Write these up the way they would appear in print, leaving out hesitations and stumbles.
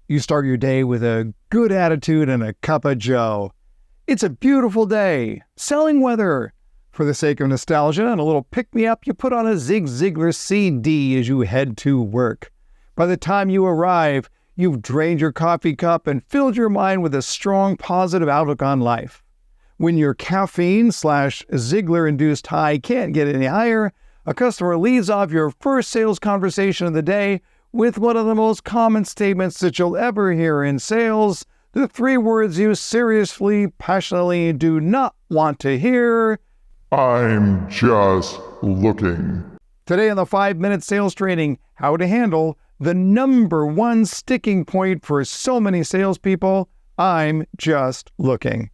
You start your day with a good attitude and a cup of joe. It's a beautiful day, selling weather. For the sake of nostalgia and a little pick-me-up, you put on a Zig Ziglar CD as you head to work. By the time you arrive, you've drained your coffee cup and filled your mind with a strong, positive outlook on life. When your caffeine/Ziglar-induced high can't get any higher, a customer leads off your first sales conversation of the day with one of the most common statements that you'll ever hear in sales, the 3 words you seriously, passionately do not want to hear: I'm just looking. Today on the 5-minute sales training, how to handle the number 1 sticking point for so many salespeople: I'm just looking.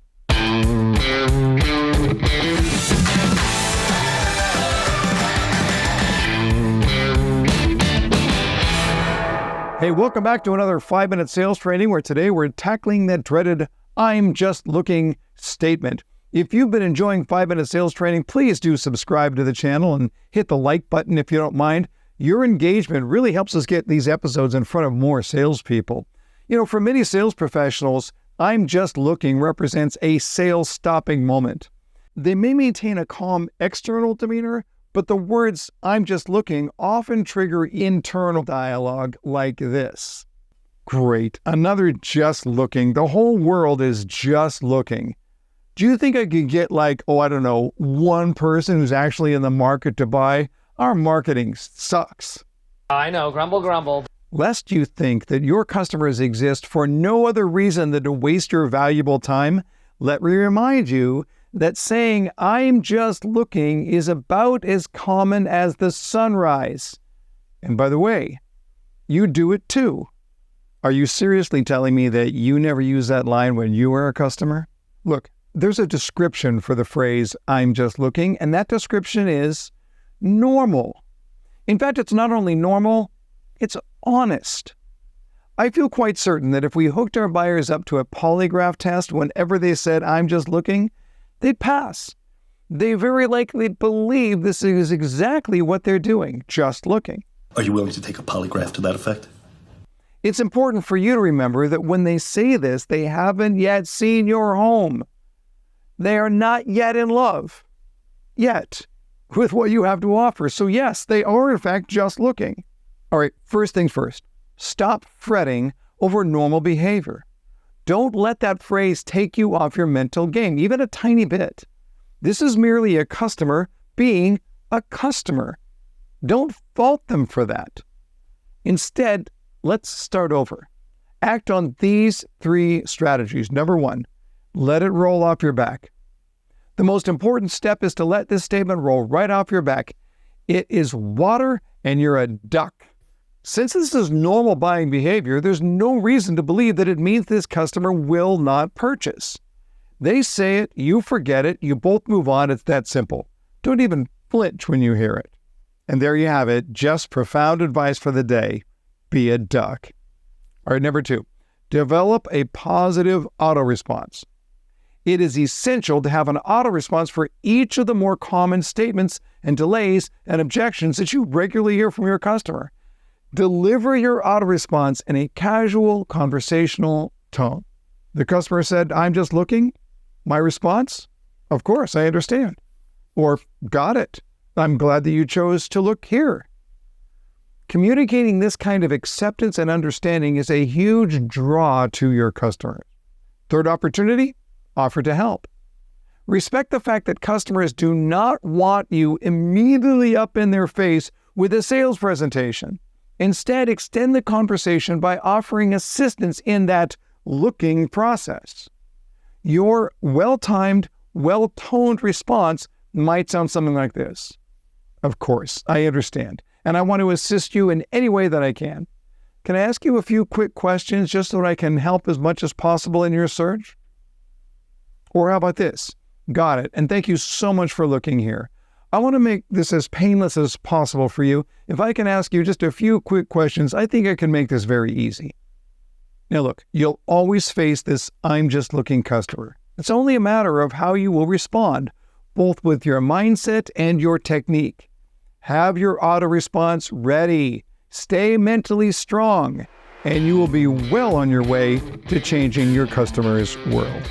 Hey, welcome back to another 5-minute sales training where today we're tackling that dreaded I'm just looking statement. If you've been enjoying 5-minute sales training, please do subscribe to the channel and hit the like button if you don't mind. Your engagement really helps us get these episodes in front of more salespeople. You know, for many sales professionals, I'm just looking represents a sales stopping moment. They may maintain a calm external demeanor, but the words I'm just looking often trigger internal dialogue like this. Great, another just looking. The whole world is just looking. Do you think I could get one person who's actually in the market to buy? Our marketing sucks. I know, grumble, grumble. Lest you think that your customers exist for no other reason than to waste your valuable time, let me remind you that saying I'm just looking is about as common as the sunrise. And by the way, you do it too. Are you seriously telling me that you never use that line when you are a customer? Look, there's a description for the phrase I'm just looking, and that description is normal. In fact, it's not only normal, it's honest. I feel quite certain that if we hooked our buyers up to a polygraph test whenever they said I'm just looking, they'd pass. They very likely believe this is exactly what they're doing, just looking. Are you willing to take a polygraph to that effect? It's important for you to remember that when they say this, they haven't yet seen your home. They are not yet in love, yet, with what you have to offer. So yes, they are in fact just looking. All right, first things first, stop fretting over normal behavior. Don't let that phrase take you off your mental game, even a tiny bit. This is merely a customer being a customer. Don't fault them for that. Instead, let's start over. Act on these 3 strategies. Number 1, let it roll off your back. The most important step is to let this statement roll right off your back. It is water and you're a duck. Since this is normal buying behavior, there's no reason to believe that it means this customer will not purchase. They say it, you forget it, you both move on. It's that simple. Don't even flinch when you hear it. And there you have it, just profound advice for the day. Be a duck. All right, number 2, develop a positive auto response. It is essential to have an auto response for each of the more common statements and delays and objections that you regularly hear from your customer. Deliver your auto response in a casual, conversational tone. The customer said, I'm just looking. My response? Of course, I understand. Or, got it. I'm glad that you chose to look here. Communicating this kind of acceptance and understanding is a huge draw to your customers. Third opportunity, offer to help. Respect the fact that customers do not want you immediately up in their face with a sales presentation. Instead, extend the conversation by offering assistance in that looking process. Your well-timed, well-toned response might sound something like this. Of course, I understand, and I want to assist you in any way that I can. Can I ask you a few quick questions just so that I can help as much as possible in your search? Or how about this? Got it, and thank you so much for looking here. I want to make this as painless as possible for you. If I can ask you just a few quick questions, I think I can make this very easy. Now look, you'll always face this I'm just looking customer. It's only a matter of how you will respond, both with your mindset and your technique. Have your auto response ready. Stay mentally strong. and you will be well on your way to changing your customers' world.